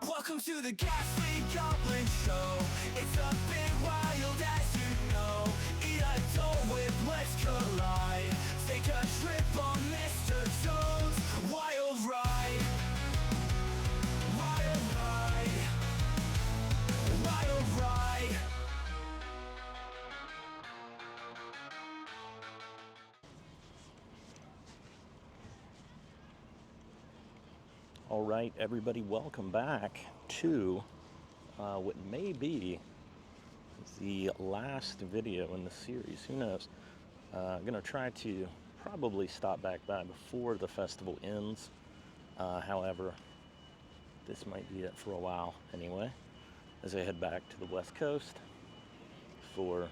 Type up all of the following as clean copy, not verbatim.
Welcome to the Ghastly Goblin Show. It's a bit wild as you know. Eat a Dole Whip, let's collide. Take a trip on Mr. Jones' Wild Ride. Wild Ride. Wild Ride. All right, everybody, welcome back to what may be the last video in the series. Who knows? I'm going to try to probably stop back by before the festival ends. However, this might be it for a while anyway, as I head back to the West Coast for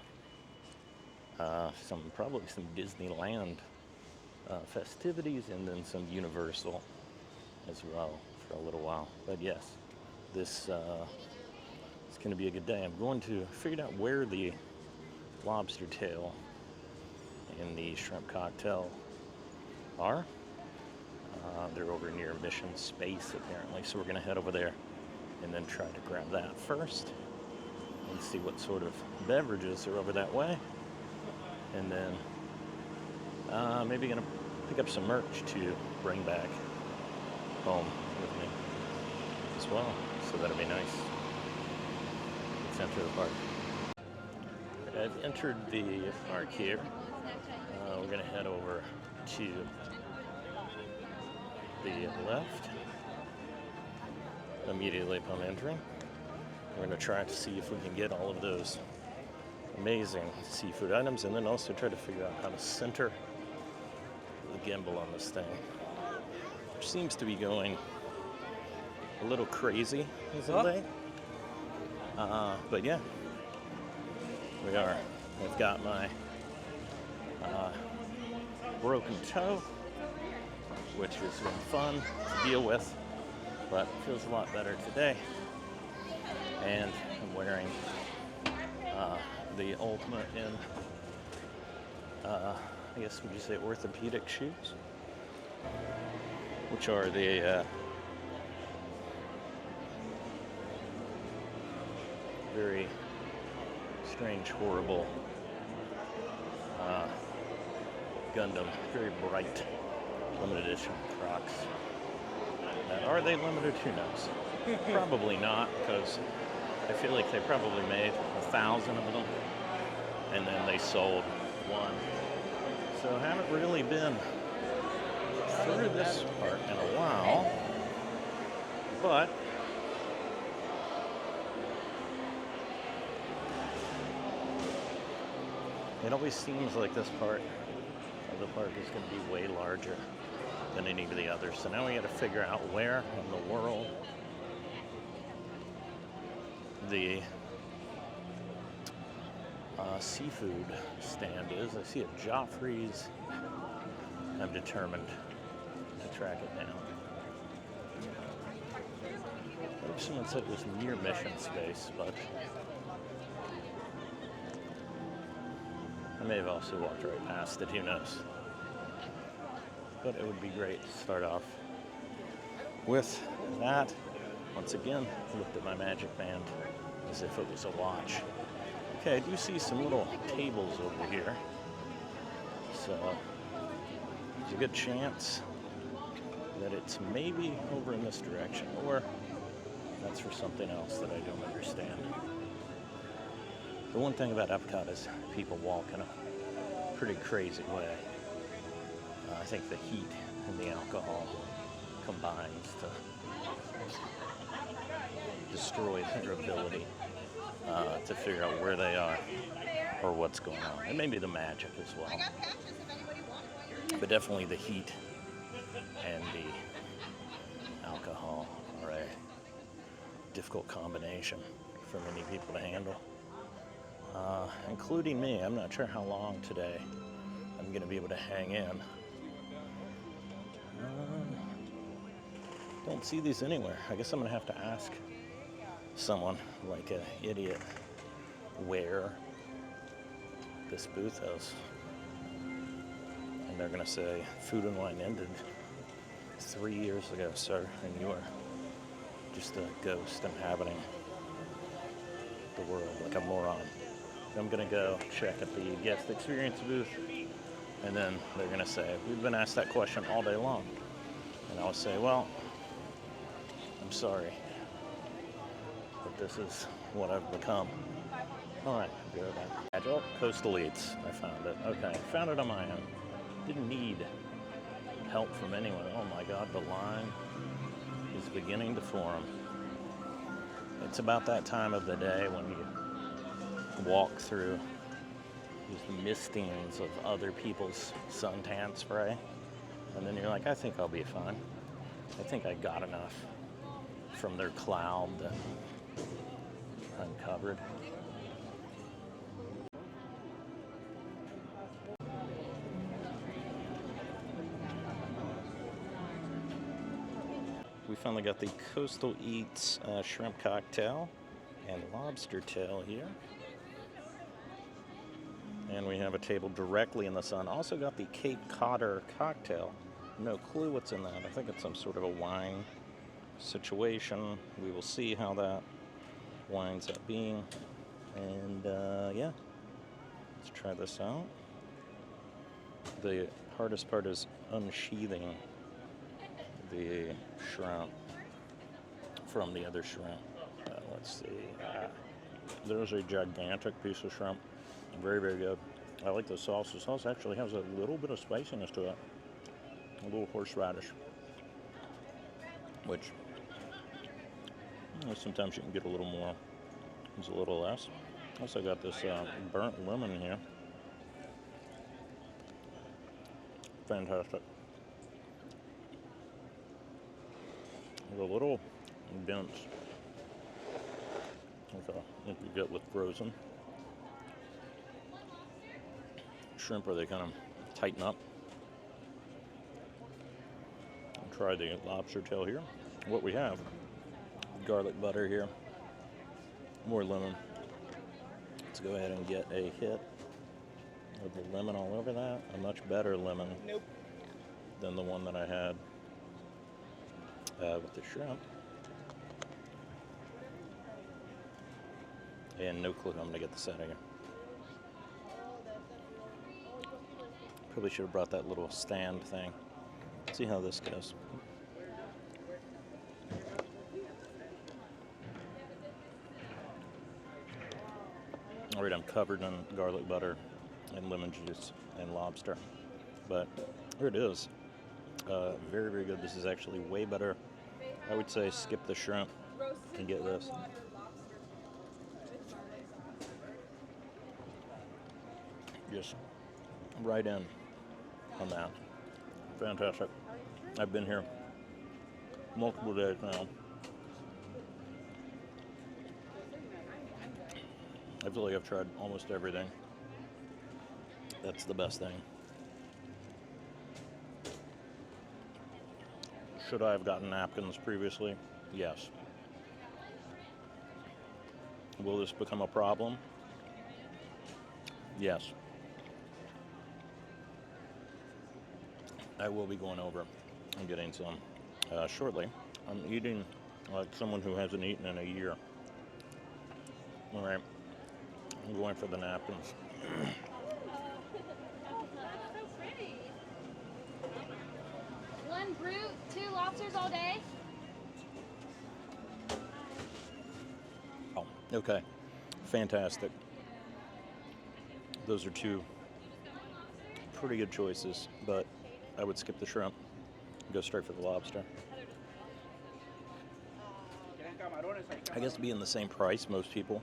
probably some Disneyland festivities and then some Universal as well for a little while. But yes, this is going to be a good day. I'm going to figure out where the lobster tail and the shrimp cocktail are. They're over near Mission Space apparently, so we're going to head over there and then try to grab that first and see what sort of beverages are over that way, and then maybe going to pick up some merch to bring back home with me as well, so that'll be nice. Let's enter the park. I've entered the park here. We're going to head over to the left immediately upon entering. We're going to try to see if we can get all of those amazing seafood items, and then also try to figure out how to center the gimbal on this thing, which seems to be going a little crazy as of late. But yeah, we are. I've got my broken toe, which has been fun to deal with, but it feels a lot better today. And I'm wearing the ultimate in, I guess would you say orthopedic shoes, which are the very strange, horrible Gundam, very bright, limited edition Crocs. Are they limited? Who knows? Probably not, because I feel like they probably made 1,000 of them, and then they sold one. So I haven't really been through this part in a while, but it always seems like this part of the park is going to be way larger than any of the others. So now we got to figure out where in the world the seafood stand is. I see a Joffrey's. I'm determined to track it down. I wish someone said it was near Mission Space, but I may have also walked right past it, who knows. But it would be great to start off with that. Once again, looked at my magic band as if it was a watch. Okay, I do see some little tables over here, so there's a good chance that it's maybe over in this direction, or that's for something else that I don't understand. The one thing about Epcot is people walk in a pretty crazy way. I think the heat and the alcohol combines to destroy their ability to figure out where they are or what's going on. And maybe the magic as well. But definitely the heat and the alcohol are a difficult combination for many people to handle. Including me. I'm not sure how long today I'm going to be able to hang in. Don't see these anywhere. I guess I'm going to have to ask someone like an idiot where this booth is. And they're going to say, Food and Wine ended 3 years ago, sir, and you are just a ghost inhabiting the world like a moron. I'm gonna go check at the guest experience booth, and then they're gonna say, we've been asked that question all day long. And I'll say, well, I'm sorry, but this is what I've become. All right, go back. Agile Coastal Eats, I found it. Okay, found it on my own. Didn't need help from anyone. Oh my God, the line is beginning to form. It's about that time of the day when you walk through these mistings of other people's suntan spray, and then you're like, I think I'll be fine. I think I got enough from their cloud that uncovered. We finally got the Coastal Eats shrimp cocktail and lobster tail here. And we have a table directly in the sun. Also got the Cape Codder cocktail. No clue what's in that. I think it's some sort of a wine situation. We will see how that winds up being. And yeah, let's try this out. The hardest part is unsheathing the shrimp from the other shrimp. Let's see. There's a gigantic piece of shrimp. Very, very good. I like the sauce. The sauce actually has a little bit of spiciness to it. A little horseradish, which sometimes you can get a little more. There's a little less. Also got this burnt lemon here. Fantastic. It's a little dense. Okay, like you get with frozen shrimp, where they kind of tighten up. I'll try the lobster tail here. What we have, garlic butter here, more lemon. Let's go ahead and get a hit of the lemon all over that. A much better lemon than the one that I had with the shrimp. And no clue how I'm going to get this out of here. Probably should have brought that little stand thing. Let's see how this goes. All right, I'm covered in garlic butter and lemon juice and lobster. But here it is. Very, very good. This is actually way better. I would say skip the shrimp and get this. Just right in on that. Fantastic. I've been here multiple days now. I feel like I've tried almost everything. That's the best thing. Should I have gotten napkins previously? Yes. Will this become a problem? Yes. I will be going over and getting some shortly. I'm eating like someone who hasn't eaten in a year. All right, I'm going for the napkins. Oh, that's so pretty. One brute, 2 lobsters all day. Oh, okay. Fantastic. Those are 2 pretty good choices, but I would skip the shrimp and go straight for the lobster. I guess being the same price, most people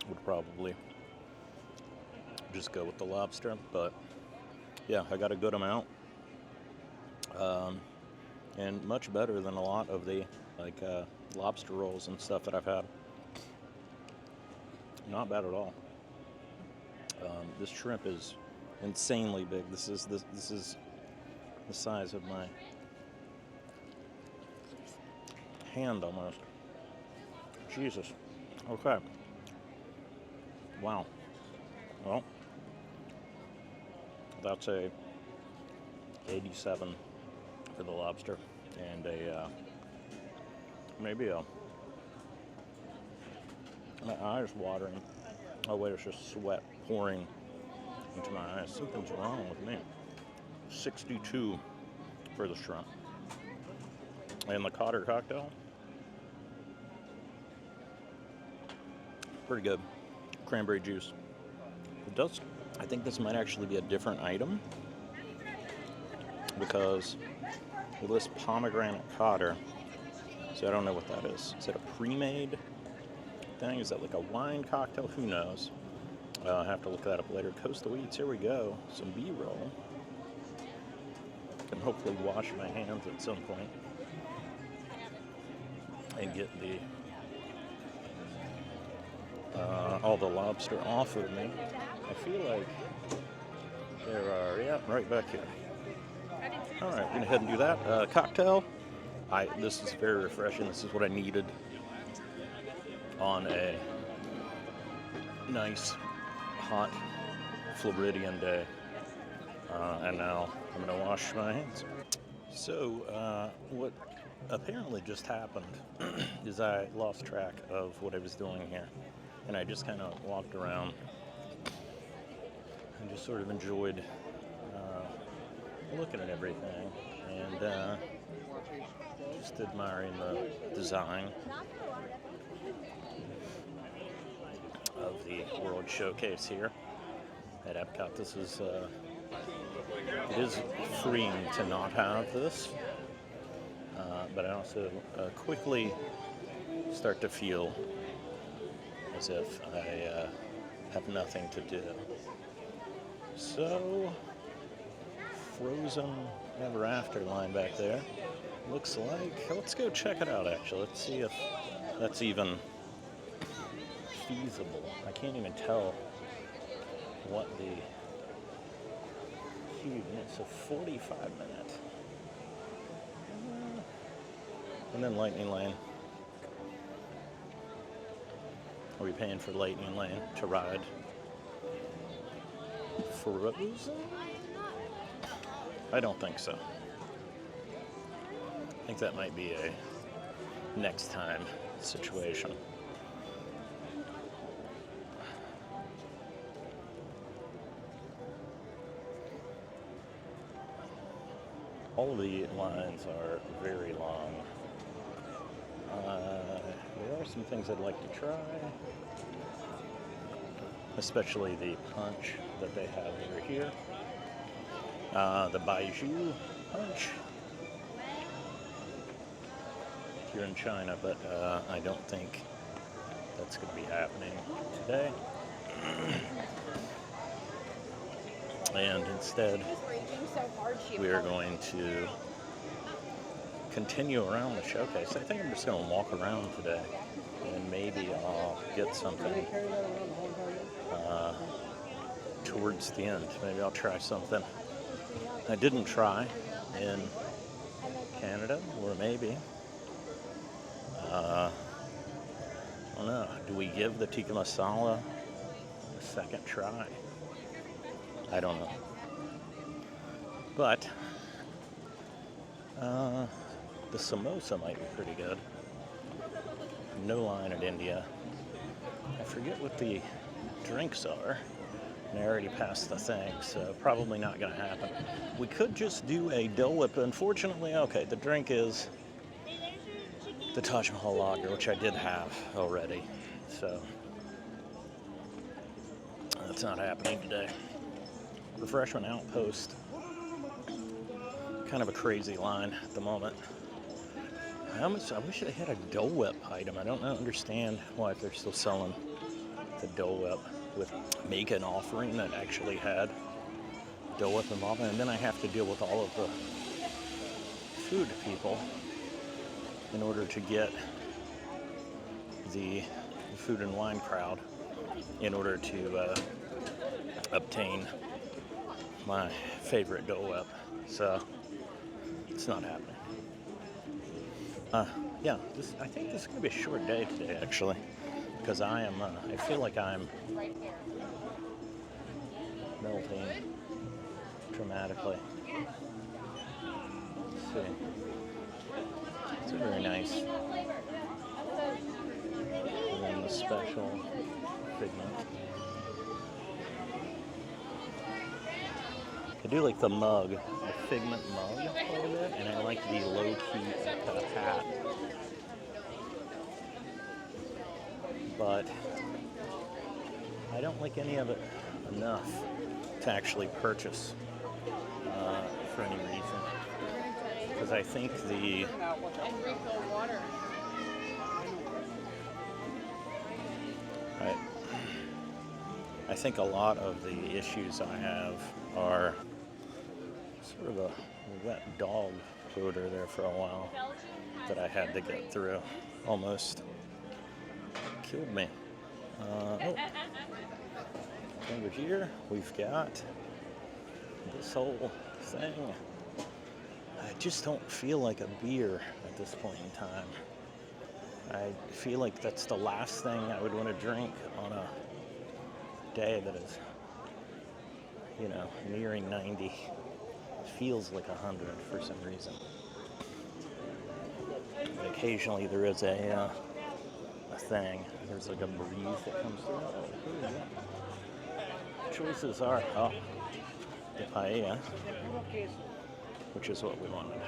would probably just go with the lobster, but yeah, I got a good amount, and much better than a lot of the lobster rolls and stuff that I've had. Not bad at all. This shrimp is insanely big. This is the size of my hand almost. Jesus. Okay. Wow. Well, that's a 87 for the lobster and a maybe my eyes watering. Oh wait, it's just sweat pouring into my eyes. Something's wrong with me. 62 for the shrimp. And the Cotter cocktail, pretty good. Cranberry juice. It does. I think this might actually be a different item because with this pomegranate Cotter. So I don't know what that is. Is it a pre-made thing? Is that like a wine cocktail? Who knows? I'll have to look that up later. Coastal Eats. Here we go. Some B-roll. Can hopefully wash my hands at some point and get the all the lobster off of me. I feel like there are, yeah, right back here. All right, gonna head and do that. Cocktail. This is very refreshing. This is what I needed on a nice, hot Floridian day. And now I'm gonna wash my hands. So, what apparently just happened is I lost track of what I was doing here. And I just kind of walked around and just sort of enjoyed looking at everything and just admiring the design of the World Showcase here at Epcot. This is it is freeing to not have this, but I also quickly start to feel as if I have nothing to do. So, Frozen Ever After line back there. Looks like, let's go check it out actually. Let's see if that's even feasible. I can't even tell what the queue, it's a 45 minute. And then Lightning Lane. Are we paying for Lightning Lane to ride Frozen? I don't think so. I think that might be a next time situation. All of the lines are very long. There are some things I'd like to try, especially the punch that they have over here. The Baiju punch here in China, but I don't think that's going to be happening today. And instead, we are going to continue around the showcase. I think I'm just going to walk around today, and maybe I'll get something towards the end. Maybe I'll try something I didn't try in Canada, or maybe, I don't know, do we give the tikka masala a second try? I don't know. But the samosa might be pretty good. No line at India. I forget what the drinks are. And I already passed the thing, so probably not going to happen. We could just do a Dole Whip. Unfortunately, okay, the drink is the Taj Mahal lager, which I did have already. So that's not happening today. Refreshment Outpost. Kind of a crazy line at the moment. I wish they had a Dole Whip item. I don't understand why they're still selling the Dole Whip with make an offering that actually had Dole Whip involved. And then I have to deal with all of the food people in order to get the food and wine crowd in order to obtain my favorite Dole Whip. So it's not happening. Yeah, I think this is going to be a short day today, actually, because I feel like I'm melting dramatically. Let's see. It's a very nice. And then the special Figment. I do like the mug, the Figment mug a little bit, and I like the low-key hat. But I don't like any of it enough to actually purchase for any reason. Because I think I think a lot of the issues I have are sort of a wet dog odor there for a while that I had to get through. Almost killed me. Over here we've got this whole thing. I just don't feel like a beer at this point in time. I feel like that's the last thing I would want to drink on a day that is, nearing 90. It feels like 100 for some reason. But occasionally there is a thing. There's like a breeze that comes through. Oh, choices are the paella, which is what we wanted.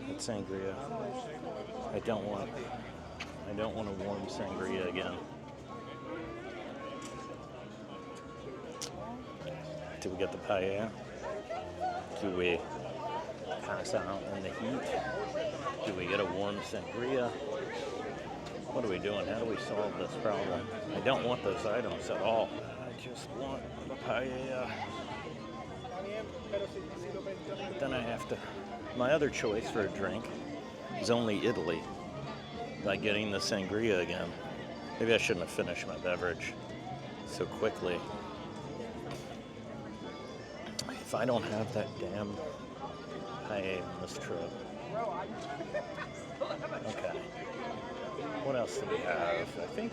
It's sangria. I don't want a warm sangria again. Do we get the paella? Do we pass out in the heat? Do we get a warm sangria? What are we doing? How do we solve this problem? I don't want those items at all. I just want the paella. But then I have to... My other choice for a drink is only Italy by getting the sangria again. Maybe I shouldn't have finished my beverage so quickly. If I don't have that damn paella on this trip. Okay. What else do we have? I think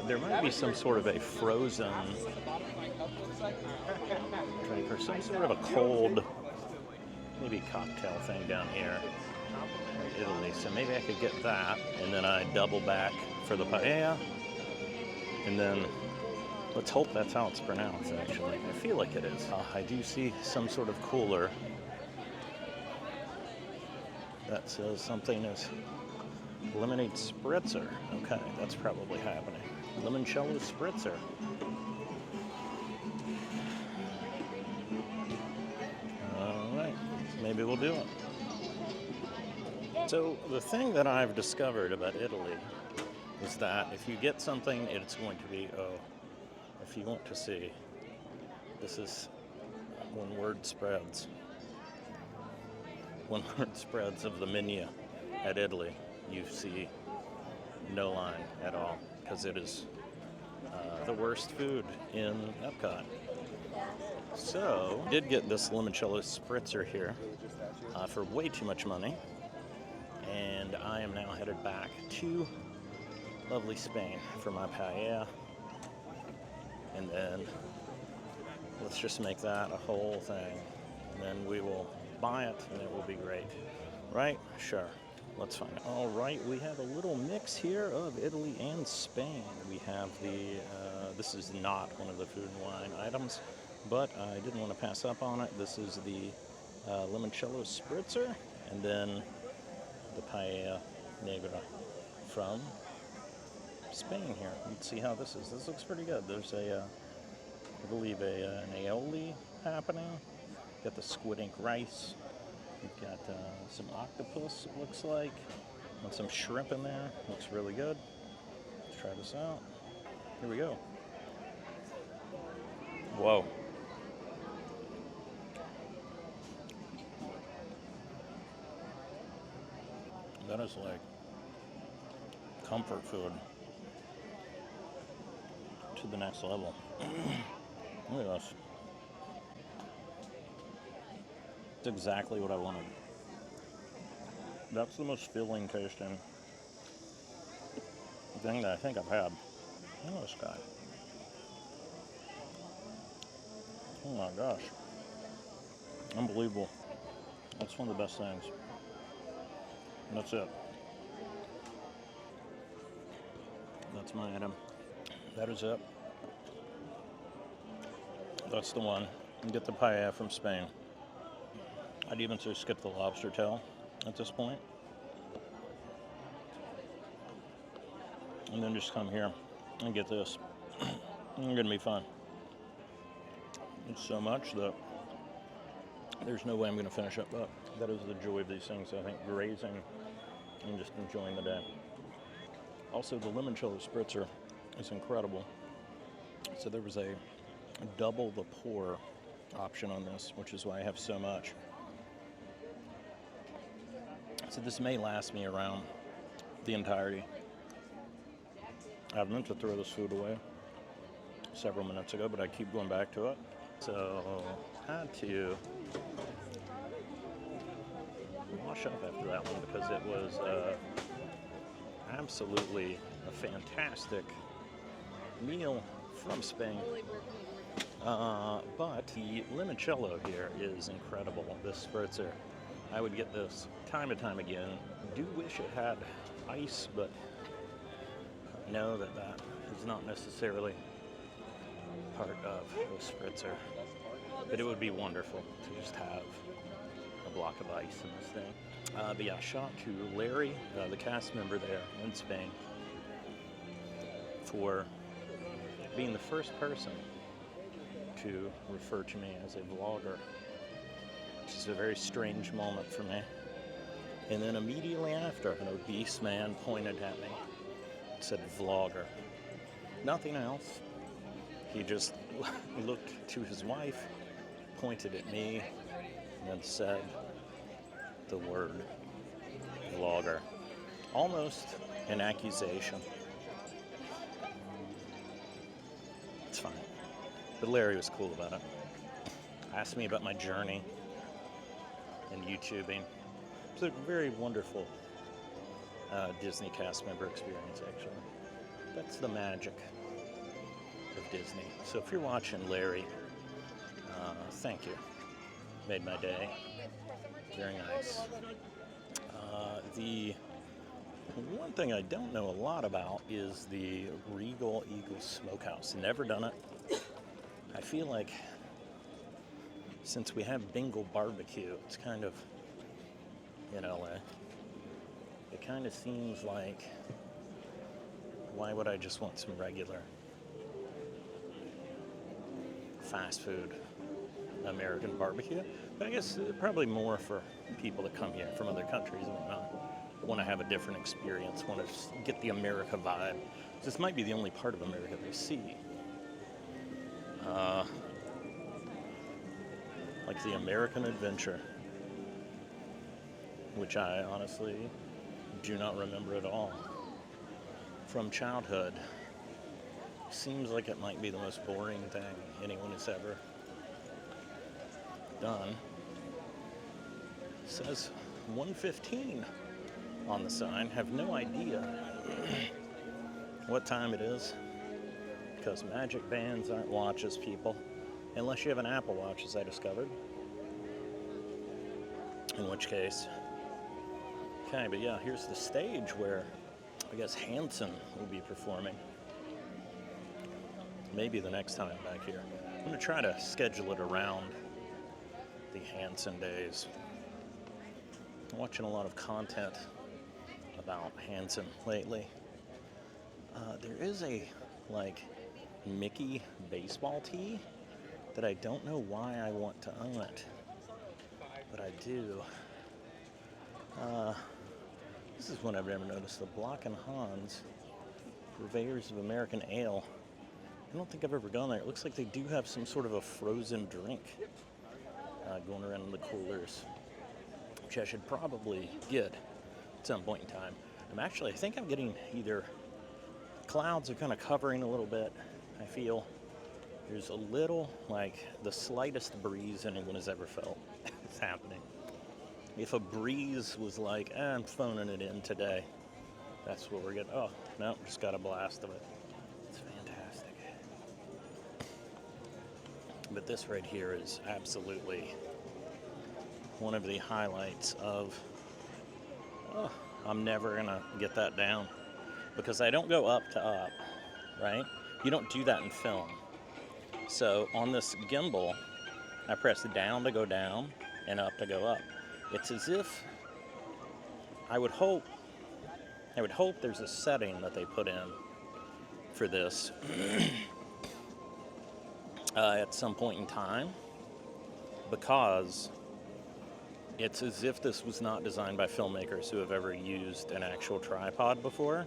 there might be some sort of a frozen drink or some sort of a cold, maybe cocktail thing down here in Italy. So maybe I could get that, and then I double back for the paella, and then let's hope that's how it's pronounced, actually. I feel like it is. I do see some sort of cooler that says something is lemonade spritzer. Okay, that's probably happening. Limoncello spritzer. All right, maybe we'll do it. So the thing that I've discovered about Italy is that if you get something, it's going to be, if you want to see, this is one-word spreads. One-word spreads of the menu at Italy. You see no line at all because it is the worst food in Epcot. So, I did get this limoncello spritzer here for way too much money, and I am now headed back to lovely Spain for my paella, and then let's just make that a whole thing, and then we will buy it, and it will be great. Right? Sure. Let's find it. All right, we have a little mix here of Italy and Spain. We have this is not one of the food and wine items, but I didn't want to pass up on it. This is the limoncello spritzer, and then the paella negra from Spain here. Let's see how this is. This looks pretty good. There's I believe an aioli happening. Got the squid ink rice. We've got some octopus, it looks like, and some shrimp in there. Looks really good. Let's try this out. Here we go. Whoa. That is like comfort food to the next level. Look at this. It's exactly what I wanted. That's the most filling tasting thing that I think I've had. Look at this guy. Oh my gosh. Unbelievable. That's one of the best things. And that's it. That's my item. That is it. That's the one. And get the paella from Spain. I'd even say skip the lobster tail at this point. And then just come here and get this. It's gonna be fun. It's so much that there's no way I'm gonna finish it, but that is the joy of these things. I think grazing and just enjoying the day. Also, the limoncello spritzer is incredible. So there was a double the pour option on this, which is why I have so much. So this may last me around the entirety. I meant to throw this food away several minutes ago, but I keep going back to it. So I had to wash up after that one because it was absolutely a fantastic meal from Spain. But the limoncello here is incredible. This spritzer, I would get this time and time again. Do wish it had ice, but know that that is not necessarily part of the spritzer. But it would be wonderful to just have a block of ice in this thing. But yeah, shout to Larry, the cast member there in Spain, for being the first person to refer to me as a vlogger, which is a very strange moment for me. And then immediately after, an obese man pointed at me and said vlogger. Nothing else. He just looked to his wife, pointed at me, and then said the word vlogger. Almost an accusation. It's fine. But Larry was cool about it. Asked me about my journey in YouTubing. It's a very wonderful Disney cast member experience, actually. That's the magic of Disney. So if you're watching, Larry, thank you. Made my day. Very nice. The one thing I don't know a lot about is the Regal Eagle Smokehouse. Never done it. I feel like since we have Bengal barbecue, it's kind of in LA. It kind of seems like, why would I just want some regular fast food American barbecue? But I guess probably more for people that come here from other countries and whatnot. Want to have a different experience, want to get the America vibe. This might be the only part of America they see. Like the American adventure, which I honestly do not remember at all from childhood. Seems like it might be the most boring thing anyone has ever done. It says 1:15 on the sign. Have no idea what time it is because magic bands aren't watches, people, unless you have an Apple Watch, as I discovered, in which case. Okay, but yeah, here's the stage where I guess Hanson will be performing. Maybe the next time I'm back here. I'm going to try to schedule it around the Hanson days. I'm watching a lot of content about Hanson lately. There is a, Mickey baseball tee that I don't know why I want to own it, but I do. This is one I've never noticed. The Block and Hans, purveyors of American ale. I don't think I've ever gone there. It looks like they do have some sort of a frozen drink going around in the coolers, which I should probably get at some point in time. I think I'm getting either clouds are kind of covering a little bit. I feel there's a little, the slightest breeze anyone has ever felt. It's happening. If a breeze was I'm phoning it in today, that's what we're getting. Oh, no, just got a blast of it. It's fantastic. But this right here is absolutely one of the highlights of, oh, I'm never gonna get that down because I don't go up to up, right? You don't do that in film. So on this gimbal, I press down to go down and up to go up. It's as if I would hope there's a setting that they put in for this at some point in time, because it's as if this was not designed by filmmakers who have ever used an actual tripod before,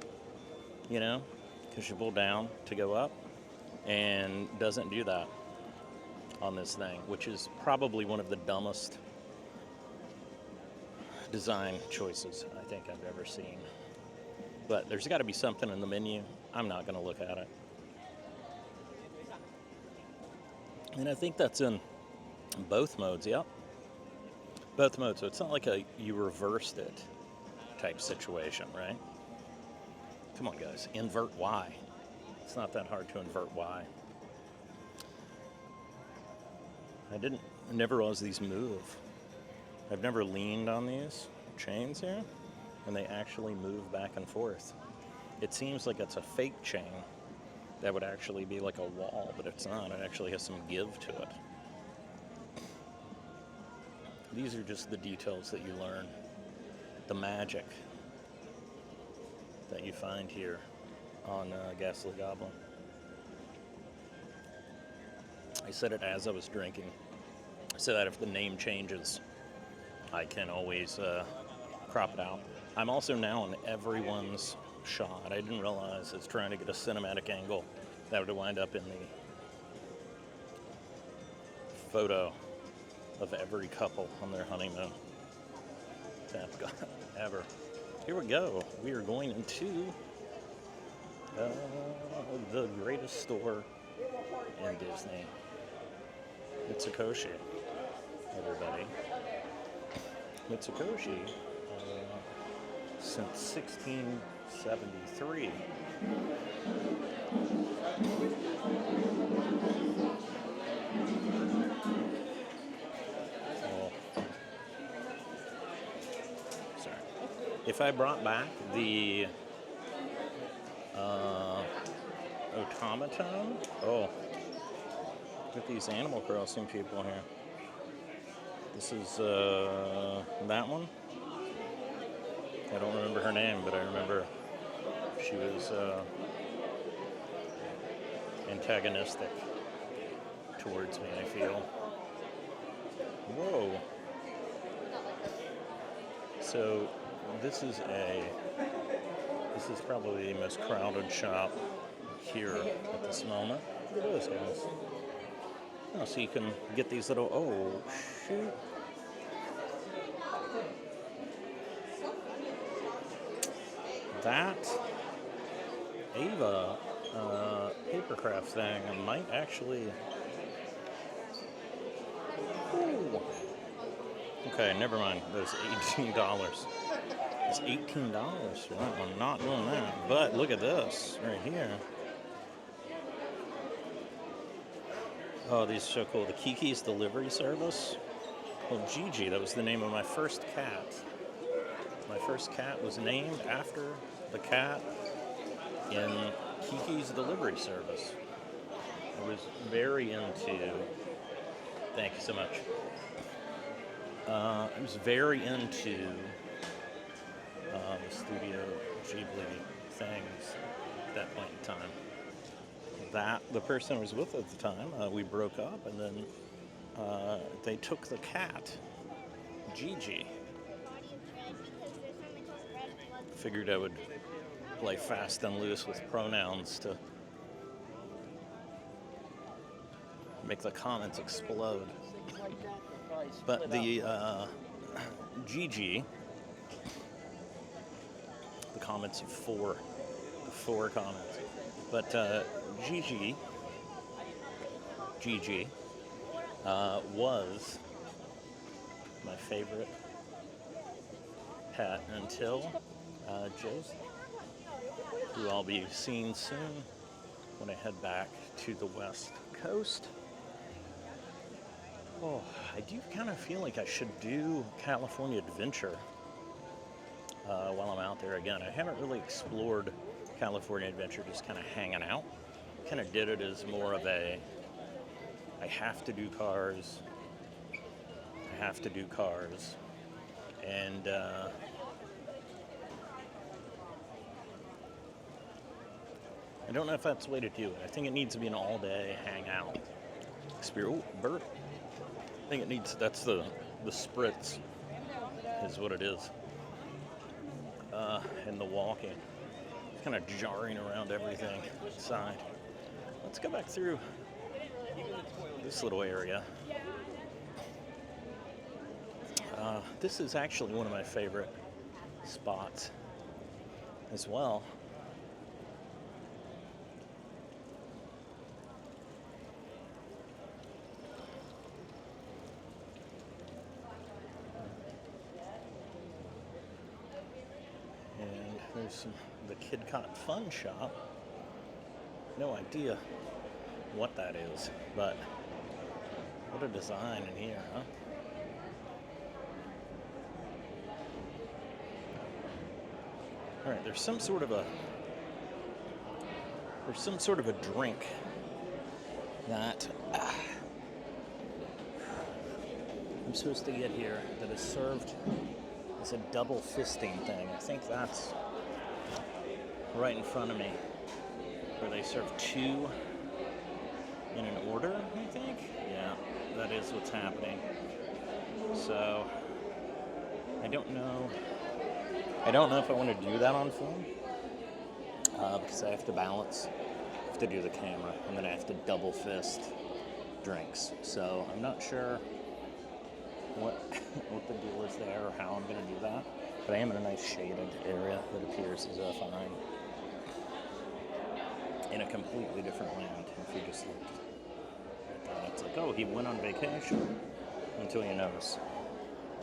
you know, because you pull down to go up and doesn't do that on this thing, which is probably one of the dumbest design choices I think I've ever seen. But there's got to be something in the menu. I'm not going to look at it. And I think that's in both modes, yep. Both modes, so it's not like you reversed it type situation, right? Come on, guys, invert Y. It's not that hard to invert Y. I never realized these move. I've never leaned on these chains here, and they actually move back and forth. It seems like it's a fake chain that would actually be like a wall, but it's not. It actually has some give to it. These are just the details that you learn, the magic that you find here on Ghastly Goblin. I said it as I was drinking, so that if the name changes, I can always crop it out. I'm also now in everyone's shot. I didn't realize I was trying to get a cinematic angle that would wind up in the photo of every couple on their honeymoon. Epcot, ever. Here we go. We are going into the greatest store in Disney. Mitsukoshi, everybody. Mitsukoshi, since 1673. Sorry. If I brought back the automaton, look at these Animal Crossing people here. This is that one. I don't remember her name, but I remember she was antagonistic towards me, I feel. Whoa. So this is probably the most crowded shop here at this moment. Look at those guys. Oh, so you can get these little, oh, shoot. That Ava papercraft thing might actually... Ooh. Okay, never mind. That's $18. It's $18 for that one. Not doing that. But look at this right here. Oh, these are so cool. The Kiki's delivery service. Well, Gigi, that was the name of my first cat. My first cat was named after the cat in Kiki's delivery service. I was very into... Thank you so much. I was very into the Studio Ghibli things at that point in time. The person I was with at the time, we broke up, and then they took the cat, Gigi. Figured I would play fast and loose with pronouns to make the comments explode. But the Gigi, the comments of four comments. But Gigi was my favorite pet until Josie, who I'll be seeing soon when I head back to the West Coast. Oh, I do kind of feel like I should do California Adventure while I'm out there again. I haven't really explored California Adventure, just kind of hanging out. Kind of did it as more of a, I have to do cars. I have to do cars. And I don't know if that's the way to do it. I think it needs to be an all-day hangout experience. Oh, Bert. I think it needs, that's the spritz is what it is. And the walking. It's kind of jarring around everything inside. Let's go back through this little area. This is actually one of my favorite spots as well. There's the Kid Cot Fun Shop. No idea what that is, but what a design in here, huh? All right, there's some sort of a drink that I'm supposed to get here that is served as a double fisting thing. I think that's right in front of me, where they serve two in an order, I think. Yeah, that is what's happening. So I don't know if I want to do that on film, because I have to balance, I have to do the camera, and then I have to double fist drinks. So I'm not sure what the deal is there or how I'm going to do that. But I am in a nice shaded area that appears as if I'm in a completely different land. If you just look at that, it's like, oh, he went on vacation, until you notice,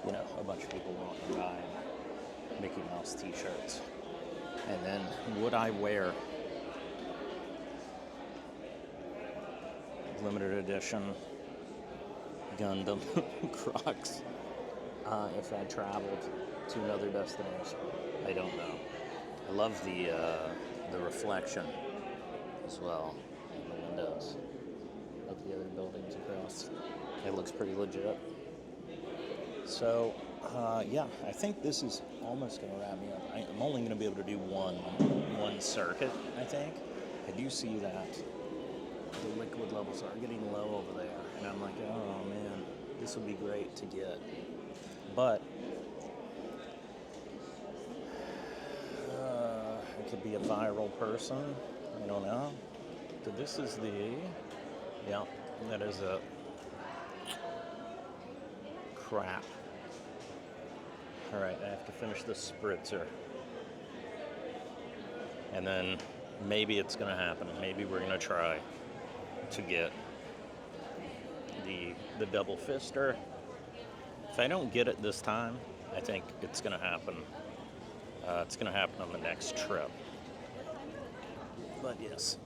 a bunch of people walking by in Mickey Mouse t-shirts. And then, would I wear limited edition Gundam Crocs if I traveled to another destination? I don't know. I love the reflection as well in the windows of the other buildings across. It looks pretty legit. So, yeah, I think this is almost going to wrap me up. I'm only going to be able to do one circuit, I think. I do see that the liquid levels are getting low over there, and I'm like, oh man, this would be great to get. But I could be a viral person. I don't know. So this is yeah, that is a crap. All right, I have to finish this spritzer. And then maybe it's going to happen. Maybe we're going to try to get the double fister. If I don't get it this time, I think it's going to happen. It's going to happen on the next trip. But yes,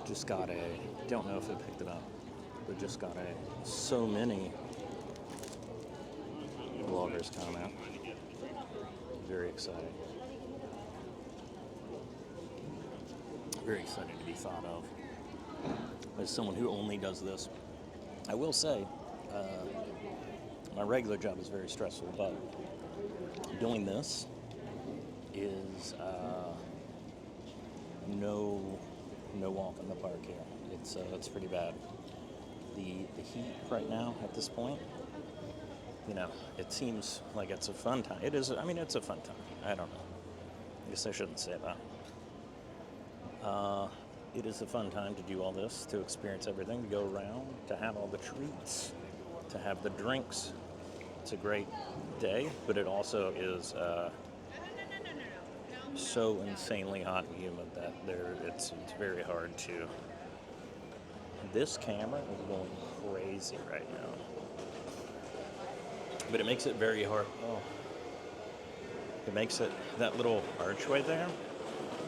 just got don't know if I picked it up, but just got so many vloggers comment. Very exciting. Very excited to be thought of as someone who only does this. I will say, my regular job is very stressful, but doing this is no walk in the park here. It's pretty bad. The heat right now at this point, it seems like it's a fun time. It is. I mean, it's a fun time. I don't know. I guess I shouldn't say that. It is a fun time to do all this, to experience everything, to go around, to have all the treats, to have the drinks. It's a great day, but it also is so insanely hot and humid that it's very hard to. This camera is going crazy right now, but it makes it very hard. Oh, it makes it that little archway there.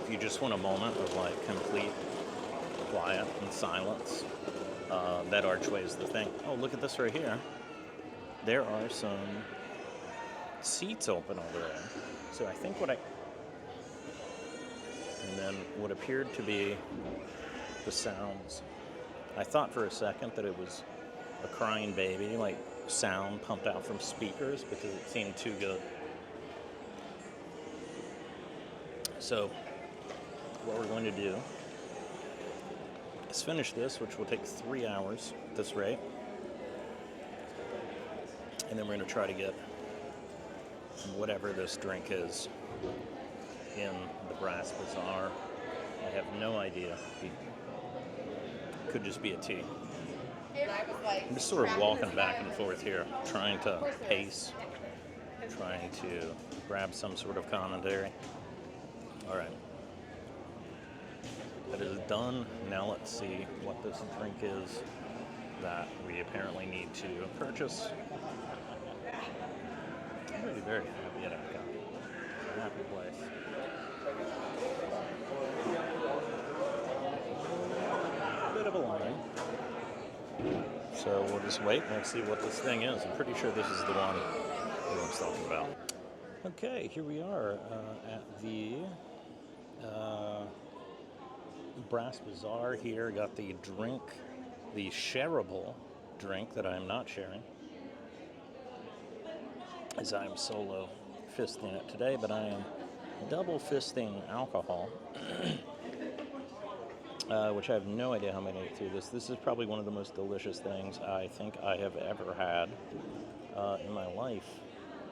If you just want a moment of like complete quiet and silence, that archway is the thing. Oh, look at this right here. There are some seats open over there. So I think and then what appeared to be the sounds. I thought for a second that it was a crying baby, like sound pumped out from speakers, because it seemed too good. So what we're going to do is finish this, which will take 3 hours at this rate. And then we're going to try to get whatever this drink is in the Brass Bazaar. I have no idea. It could just be a tea. I'm just sort of walking back and forth here, trying to pace, trying to grab some sort of commentary. All right. That is done. Now let's see what this drink is that we apparently need to purchase. I'm really very happy at Epcot. It's a happy place. A bit of a line. So we'll just wait and we'll see what this thing is. I'm pretty sure this is the one everyone's talking about. Okay, here we are at the Brass Bazaar here. Got the drink, the shareable drink that I am not sharing, as I am solo fisting it today, but I am double fisting alcohol, which I have no idea how many through this. This is probably one of the most delicious things I think I have ever had in my life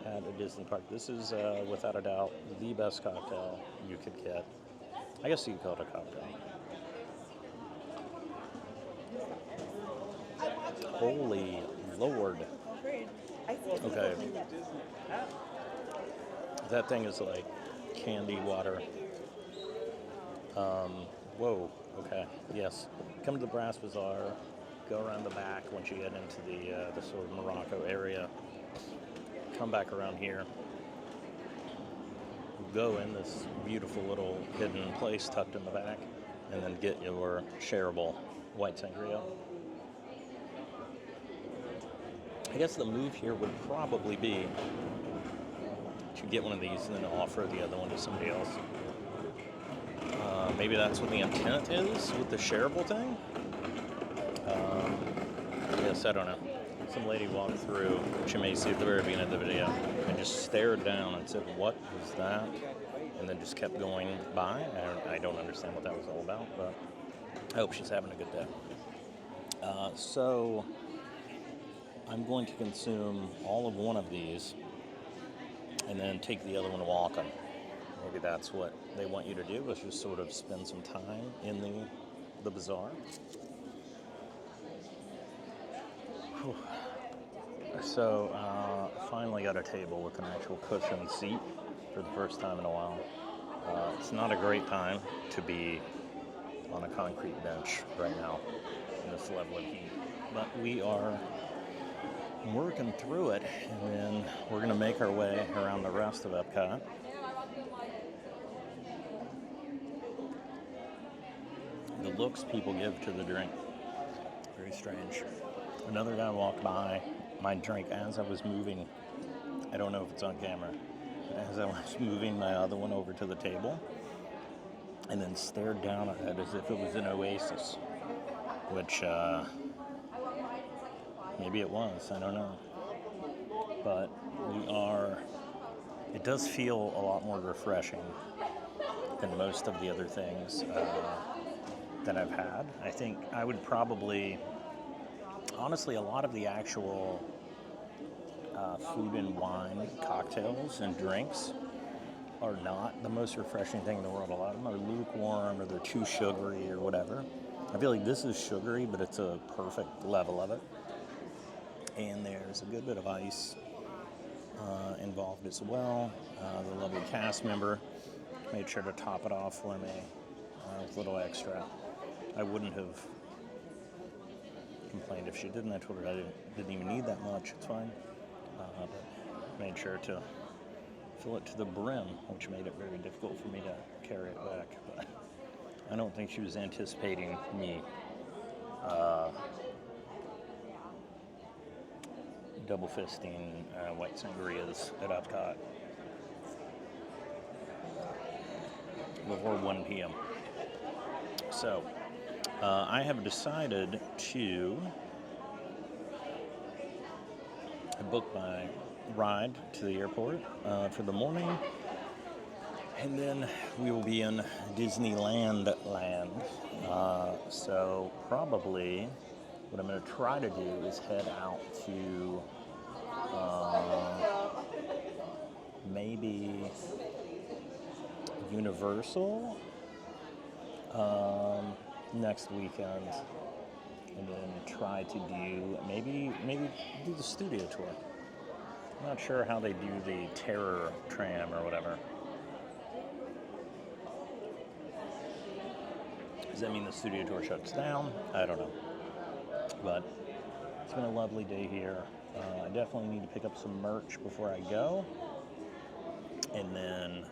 at a Disney park. This is, without a doubt, the best cocktail you could get. I guess you could call it a cocktail. Holy Lord. Okay. That thing is like candy water. Whoa. Okay. Yes. Come to the Brass Bazaar. Go around the back once you get into the sort of Morocco area. Come back around here. Go in this beautiful little hidden place tucked in the back, and then get your shareable white sangria. I guess the move here would probably be to get one of these and then offer the other one to somebody else. Maybe that's what the intent is with the shareable thing. Yes, I don't know. Some lady walked through, which you may see at the very beginning of the video, and just stared down and said, "What was that?" And then just kept going by. I don't understand what that was all about, but I hope she's having a good day. So I'm going to consume all of one of these and then take the other one walking. Maybe that's what they want you to do, is just sort of spend some time in the bazaar. Whew. So finally got a table with an actual cushioned seat for the first time in a while. It's not a great time to be on a concrete bench right now in this level of heat, but we are working through it, and then we're going to make our way around the rest of Epcot. The looks people give to the drink, very strange. Another guy walked by my drink as I was moving. I don't know if it's on camera. As I was moving my other one over to the table, and then stared down at it as if it was an oasis, which maybe it was, I don't know. But it does feel a lot more refreshing than most of the other things that I've had. I think I would probably, honestly, a lot of the actual food and wine cocktails and drinks are not the most refreshing thing in the world. A lot of them are lukewarm, or they're too sugary or whatever. I feel like this is sugary, but it's a perfect level of it. And there's a good bit of ice involved as well. The lovely cast member made sure to top it off for me with a little extra. I wouldn't have complained if she didn't. I told her I didn't even need that much. It's fine. But made sure to fill it to the brim, which made it very difficult for me to carry it back. But I don't think she was anticipating me double fisting white sangrias at Epcot before 1 p.m. So I have decided to book my ride to the airport for the morning, and then we will be in Disneyland land. So probably what I'm going to try to do is head out to maybe Universal next weekend, and then try to do maybe do the studio tour. I'm not sure how they do the Terror Tram or whatever. Does that mean the studio tour shuts down? I don't know. But it's been a lovely day here. I definitely need to pick up some merch before I go. And then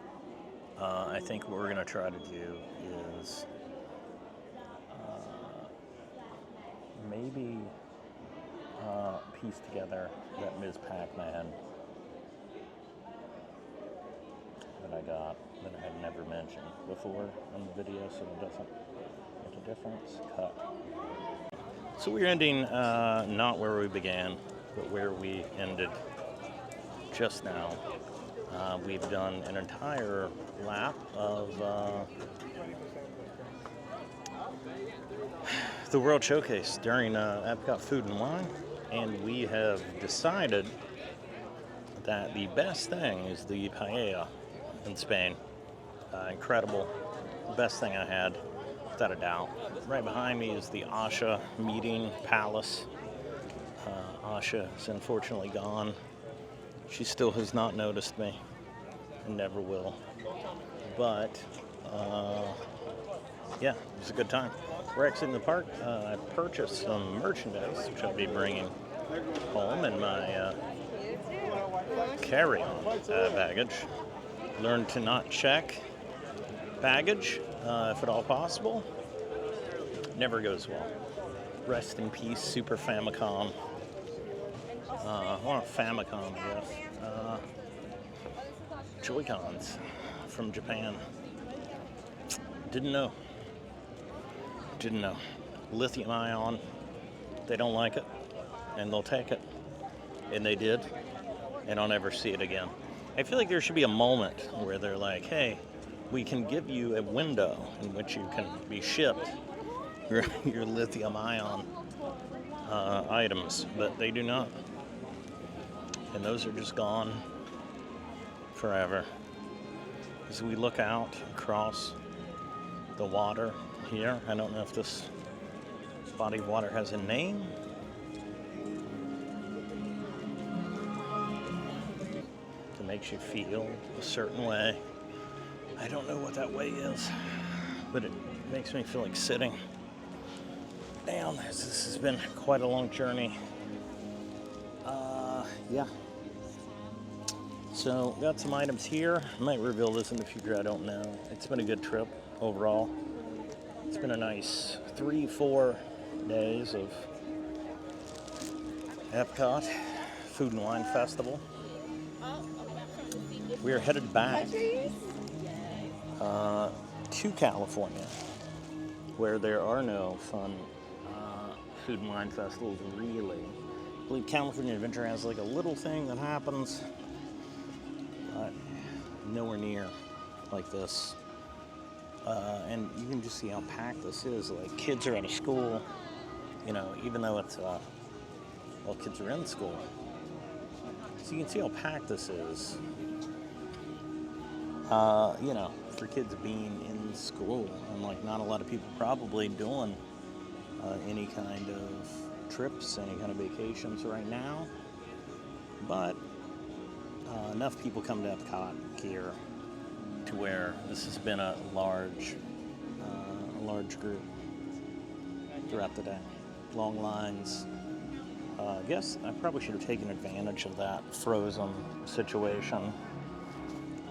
I think what we're going to try to do is maybe piece together that Ms. Pac-Man that I got that I had never mentioned before in the video, so it doesn't make a difference. Cut. So we're ending not where we began, but where we ended just now. We've done an entire lap of the World Showcase during Epcot Food and Wine, and we have decided that the best thing is the paella in Spain. Incredible. Best thing I had, without a doubt. Right behind me is the Asha Meeting Palace. Asha is unfortunately gone. She still has not noticed me and never will. But, yeah, it was a good time. We're exiting the park. I purchased some merchandise, which I'll be bringing home in my carry-on baggage. Learned to not check baggage, if at all possible. Never goes well. Rest in peace, Super Famicom. Well, Famicom, I guess. Joy-Cons from Japan. Didn't know. Lithium ion, they don't like it, and they'll take it. And they did, and I'll never see it again. I feel like there should be a moment where they're like, hey, we can give you a window in which you can be shipped your lithium ion items, but they do not. And those are just gone forever. As we look out across the water here, I don't know if this body of water has a name. It makes you feel a certain way. I don't know what that way is, but it makes me feel like sitting down. This has been quite a long journey. Yeah. So, got some items here. I might reveal this in the future, I don't know. It's been a good trip overall. It's been a nice 3-4 days of Epcot Food and Wine Festival. We are headed back to California, where there are no fun food and wine festivals, really. I believe California Adventure has like a little thing that happens, but nowhere near like this. And you can just see how packed this is. Like, kids are out of school, you know, even though it's, well, kids are in school. So you can see how packed this is, you know, for kids being in school. And, like, not a lot of people probably doing any kind of trips, any kind of vacations right now. But enough people come to Epcot here to where this has been a large group throughout the day. Long lines. I guess I probably should have taken advantage of that frozen situation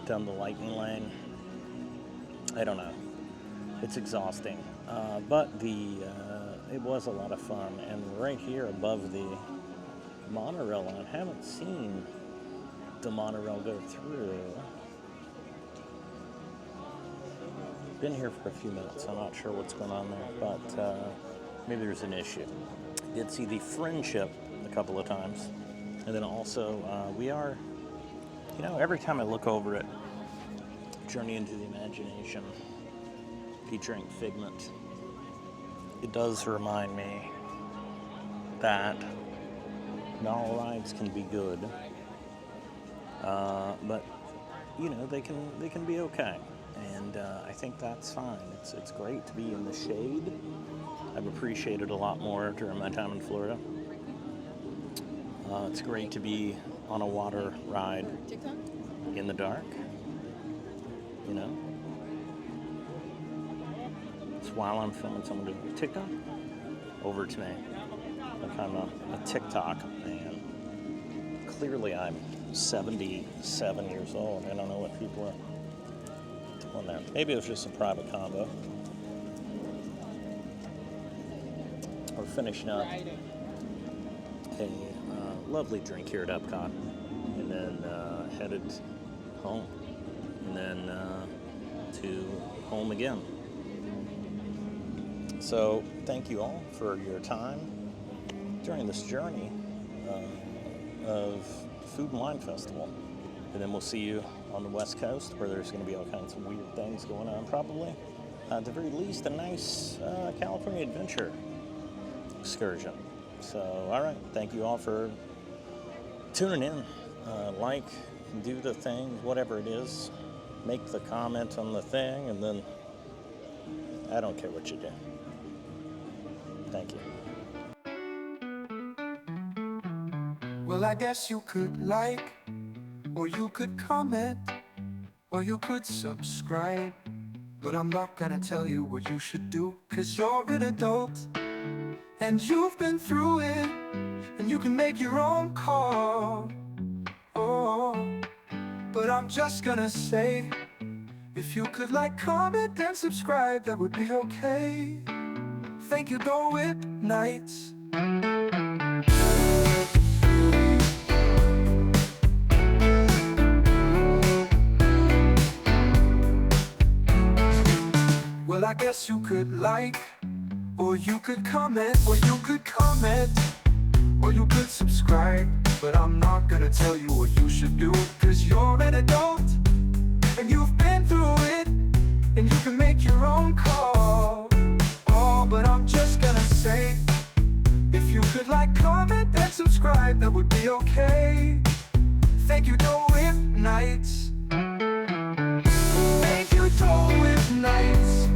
down the lightning lane. I don't know. It's exhausting. But it was a lot of fun. And right here above the monorail line. Haven't seen the monorail go through. Been here for a few minutes. I'm not sure what's going on there, but maybe there's an issue. Did see the Friendship a couple of times, and then also we are, every time I look over at Journey into the Imagination featuring Figment, it does remind me that not all rides can be good, but they can be okay, and I think that's fine. It's great to be in the shade. I've appreciated a lot more during my time in Florida. It's great to be on a water ride in the dark. It's while I'm filming someone doing TikTok over to me. Like I'm a TikTok man. Clearly I'm 77 years old. I don't know what people are doing there. Maybe it was just a private combo. We're finishing up a lovely drink here at Epcot, and then headed home, and then to home again. So thank you all for your time during this journey of Food and Wine Festival. And then we'll see you on the West Coast, where there's going to be all kinds of weird things going on. Probably, at the very least, a nice California adventure excursion. So, all right. Thank you all for tuning in. Like, do the thing, whatever it is. Make the comment on the thing, and then I don't care what you do. Thank you. Well, I guess you could like, or you could comment, or you could subscribe. But I'm not gonna tell you what you should do, 'cause you're an adult, and you've been through it, and you can make your own call. Oh, but I'm just gonna say, if you could like, comment, and subscribe, that would be okay. Thank you, Go Whip Nights. Well, I guess you could like, or you could comment, or you could comment, or you could subscribe. But I'm not gonna tell you what you should do, 'cause you're an adult, and you've been through it, and you can make your own call. Oh, but I'm just gonna say, if you could like, comment, and subscribe, that would be okay. Thank you, Go Whip Nights. Thank you, Go Whip Nights.